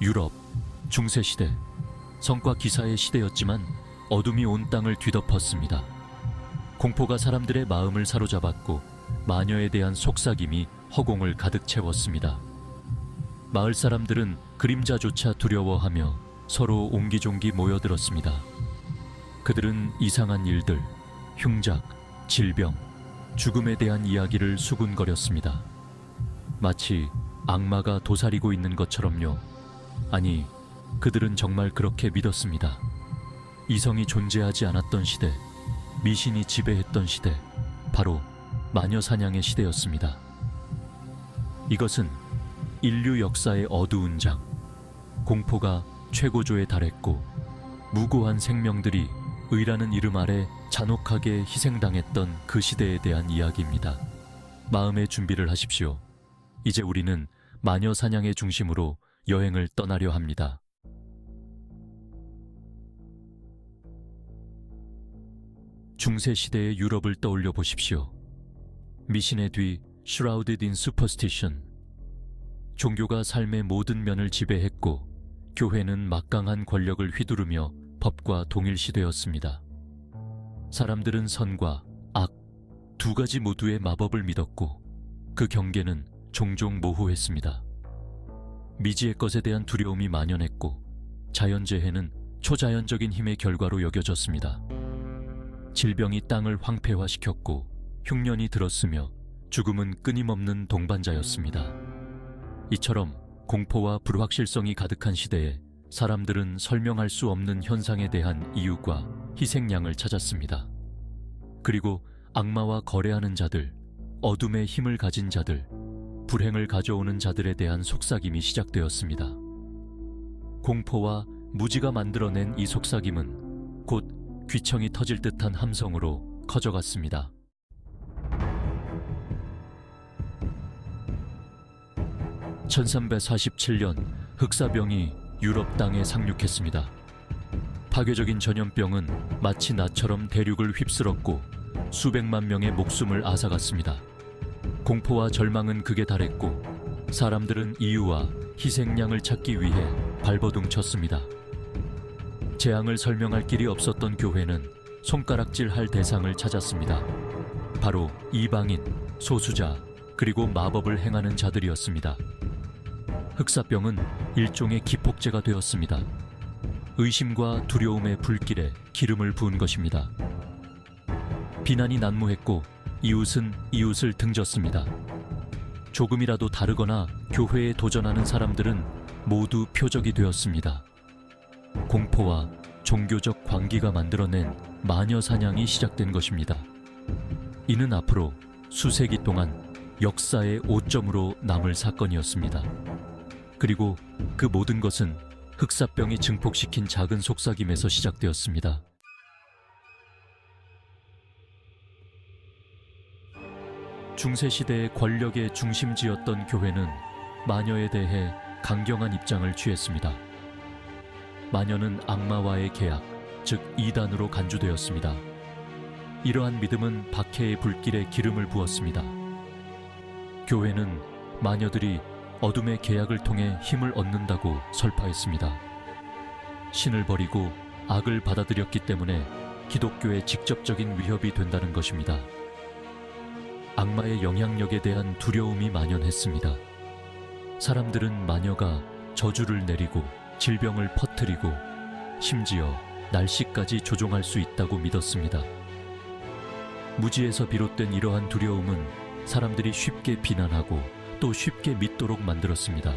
유럽, 중세시대, 성과 기사의 시대였지만 어둠이 온 땅을 뒤덮었습니다. 공포가 사람들의 마음을 사로잡았고 마녀에 대한 속삭임이 허공을 가득 채웠습니다. 마을 사람들은 그림자조차 두려워하며 서로 옹기종기 모여들었습니다. 그들은 이상한 일들, 흉작, 질병, 죽음에 대한 이야기를 수군거렸습니다. 마치 악마가 도사리고 있는 것처럼요. 아니, 그들은 정말 그렇게 믿었습니다. 이성이 존재하지 않았던 시대, 미신이 지배했던 시대, 바로 마녀 사냥의 시대였습니다. 이것은 인류 역사의 어두운 장, 공포가 최고조에 달했고 무고한 생명들이 의라는 이름 아래 잔혹하게 희생당했던 그 시대에 대한 이야기입니다. 마음의 준비를 하십시오. 이제 우리는 마녀 사냥의 중심으로 여행을 떠나려 합니다. 중세시대의 유럽을 떠올려 보십시오. 미신의 뒤 Shrouded in Superstition. 종교가 삶의 모든 면을 지배했고 교회는 막강한 권력을 휘두르며 법과 동일시되었습니다. 사람들은 선과 악, 두 가지 모두의 마법을 믿었고 그 경계는 종종 모호했습니다. 미지의 것에 대한 두려움이 만연했고 자연재해는 초자연적인 힘의 결과로 여겨졌습니다. 질병이 땅을 황폐화시켰고 흉년이 들었으며 죽음은 끊임없는 동반자였습니다. 이처럼 공포와 불확실성이 가득한 시대에 사람들은 설명할 수 없는 현상에 대한 이유과 희생양을 찾았습니다. 그리고 악마와 거래하는 자들, 어둠의 힘을 가진 자들, 불행을 가져오는 자들에 대한 속삭임이 시작되었습니다. 공포와 무지가 만들어낸 이 속삭임은 곧 귀청이 터질 듯한 함성으로 커져갔습니다. (1347년) 흑사병이 유럽 땅에 상륙했습니다. 파괴적인 전염병은 마치 나처럼 대륙을 휩쓸었고 수백만 명의 목숨을 앗아갔습니다. 공포와 절망은 극에 달했고 사람들은 이유와 희생양을 찾기 위해 발버둥 쳤습니다. 재앙을 설명할 길이 없었던 교회는 손가락질할 대상을 찾았습니다. 바로 이방인, 소수자, 그리고 마법을 행하는 자들이었습니다. 흑사병은 일종의 기폭제가 되었습니다. 의심과 두려움의 불길에 기름을 부은 것입니다. 비난이 난무했고 이웃은 이웃을 등졌습니다. 조금이라도 다르거나 교회에 도전하는 사람들은 모두 표적이 되었습니다. 공포와 종교적 광기가 만들어낸 마녀 사냥이 시작된 것입니다. 이는 앞으로 수세기 동안 역사의 오점으로 남을 사건이었습니다. 그리고 그 모든 것은 흑사병이 증폭시킨 작은 속삭임에서 시작되었습니다. 중세시대의 권력의 중심지였던 교회는 마녀에 대해 강경한 입장을 취했습니다. 마녀는 악마와의 계약, 즉 이단으로 간주되었습니다. 이러한 믿음은 박해의 불길에 기름을 부었습니다. 교회는 마녀들이 어둠의 계약을 통해 힘을 얻는다고 설파했습니다. 신을 버리고 악을 받아들였기 때문에 기독교에 직접적인 위협이 된다는 것입니다. 악마의 영향력에 대한 두려움이 만연했습니다. 사람들은 마녀가 저주를 내리고 질병을 퍼뜨리고 심지어 날씨까지 조종할 수 있다고 믿었습니다. 무지에서 비롯된 이러한 두려움은 사람들이 쉽게 비난하고 또 쉽게 믿도록 만들었습니다.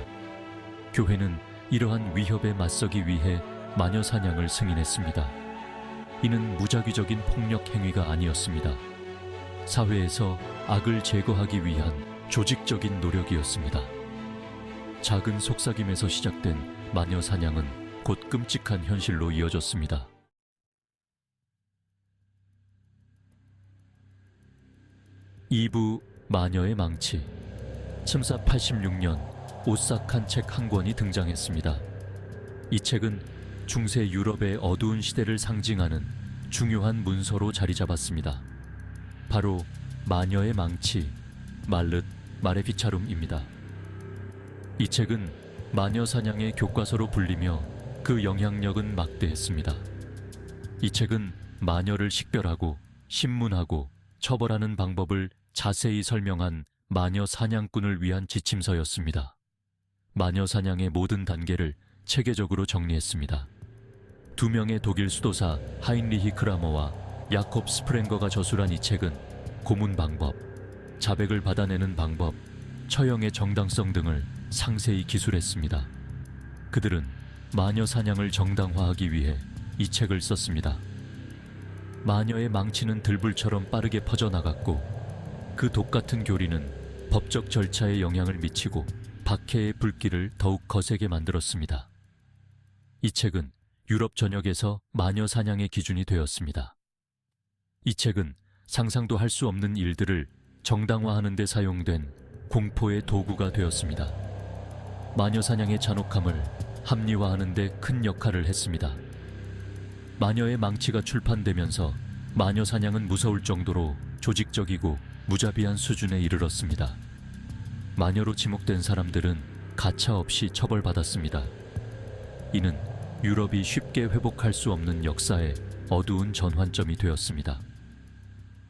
교회는 이러한 위협에 맞서기 위해 마녀 사냥을 승인했습니다. 이는 무작위적인 폭력 행위가 아니었습니다. 사회에서 악을 제거하기 위한 조직적인 노력이었습니다. 작은 속삭임에서 시작된 마녀 사냥은 곧 끔찍한 현실로 이어졌습니다. (2부) 마녀의 망치. 첨사 86년 오싹한 책 한 권이 등장했습니다. 이 책은 중세 유럽의 어두운 시대를 상징하는 중요한 문서로 자리 잡았습니다. 바로 마녀의 망치, 말르트 마레피차룸입니다. 이 책은 마녀 사냥의 교과서로 불리며 그 영향력은 막대했습니다. 이 책은 마녀를 식별하고 신문하고 처벌하는 방법을 자세히 설명한 마녀 사냥꾼을 위한 지침서였습니다. 마녀 사냥의 모든 단계를 체계적으로 정리했습니다. 두 명의 독일 수도사 하인리히 크라머와 야콥 스프랭거가 저술한 이 책은 고문 방법, 자백을 받아내는 방법, 처형의 정당성 등을 상세히 기술했습니다. 그들은 마녀 사냥을 정당화하기 위해 이 책을 썼습니다. 마녀의 망치는 들불처럼 빠르게 퍼져나갔고 그 독같은 교리는 법적 절차에 영향을 미치고 박해의 불길을 더욱 거세게 만들었습니다. 이 책은 유럽 전역에서 마녀 사냥의 기준이 되었습니다. 이 책은 상상도 할 수 없는 일들을 정당화하는 데 사용된 공포의 도구가 되었습니다. 마녀 사냥의 잔혹함을 합리화하는 데 큰 역할을 했습니다. 마녀의 망치가 출판되면서 마녀 사냥은 무서울 정도로 조직적이고 무자비한 수준에 이르렀습니다. 마녀로 지목된 사람들은 가차없이 처벌받았습니다. 이는 유럽이 쉽게 회복할 수 없는 역사의 어두운 전환점이 되었습니다.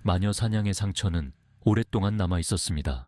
마녀 사냥의 상처는 오랫동안 남아 있었습니다.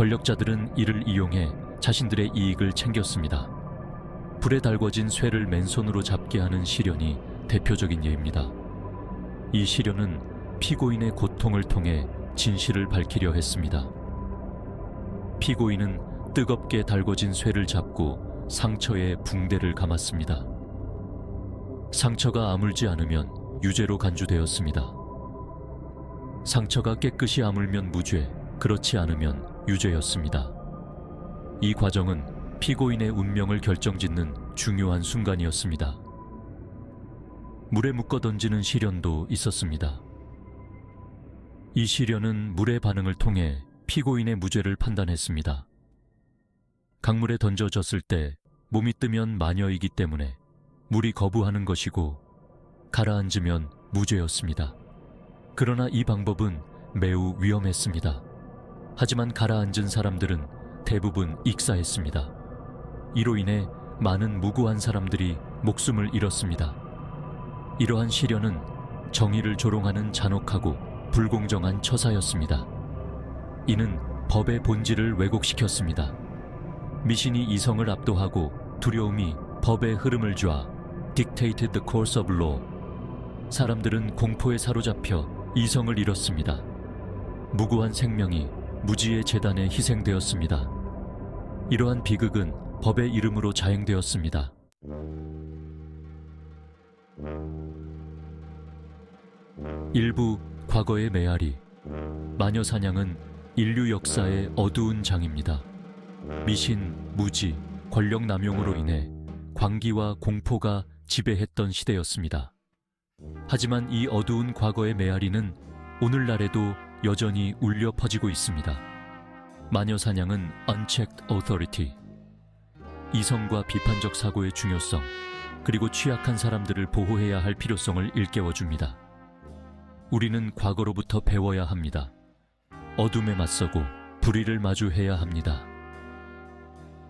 권력자들은 이를 이용해 자신들의 이익을 챙겼습니다. 불에 달궈진 쇠를 맨손으로 잡게 하는 시련이 대표적인 예입니다. 이 시련은 피고인의 고통을 통해 진실을 밝히려 했습니다. 피고인은 뜨겁게 달궈진 쇠를 잡고 상처에 붕대를 감았습니다. 상처가 아물지 않으면 유죄로 간주되었습니다. 상처가 깨끗이 아물면 무죄, 그렇지 않으면 유죄였습니다. 이 과정은 피고인의 운명을 결정짓는 중요한 순간이었습니다. 물에 묶어 던지는 시련도 있었습니다. 이 시련은 물의 반응을 통해 피고인의 무죄를 판단했습니다. 강물에 던져졌을 때 몸이 뜨면 마녀이기 때문에 물이 거부하는 것이고 가라앉으면 무죄였습니다. 그러나 이 방법은 매우 위험했습니다. 하지만 가라앉은 사람들은 대부분 익사했습니다. 이로 인해 많은 무고한 사람들이 목숨을 잃었습니다. 이러한 시련은 정의를 조롱하는 잔혹하고 불공정한 처사였습니다. 이는 법의 본질을 왜곡시켰습니다. 미신이 이성을 압도하고 두려움이 법의 흐름을 좌 dictated the course of law. 사람들은 공포에 사로잡혀 이성을 잃었습니다. 무고한 생명이 무지의 재단에 희생되었습니다. 이러한 비극은 법의 이름으로 자행되었습니다. 일부 과거의 메아리. 마녀 사냥은 인류 역사의 어두운 장입니다. 미신, 무지, 권력 남용으로 인해 광기와 공포가 지배했던 시대였습니다. 하지만 이 어두운 과거의 메아리는 오늘날에도 여전히 울려 퍼지고 있습니다. 마녀 사냥은 unchecked authority, 이성과 비판적 사고의 중요성, 그리고 취약한 사람들을 보호해야 할 필요성을 일깨워줍니다. 우리는 과거로부터 배워야 합니다. 어둠에 맞서고 불의를 마주해야 합니다.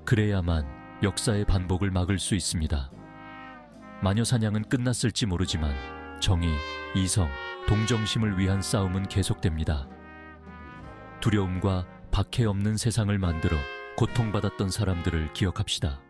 그래야만 역사의 반복을 막을 수 있습니다. 마녀 사냥은 끝났을지 모르지만 정의, 이성, 동정심을 위한 싸움은 계속됩니다. 두려움과 박해 없는 세상을 만들어 고통받았던 사람들을 기억합시다.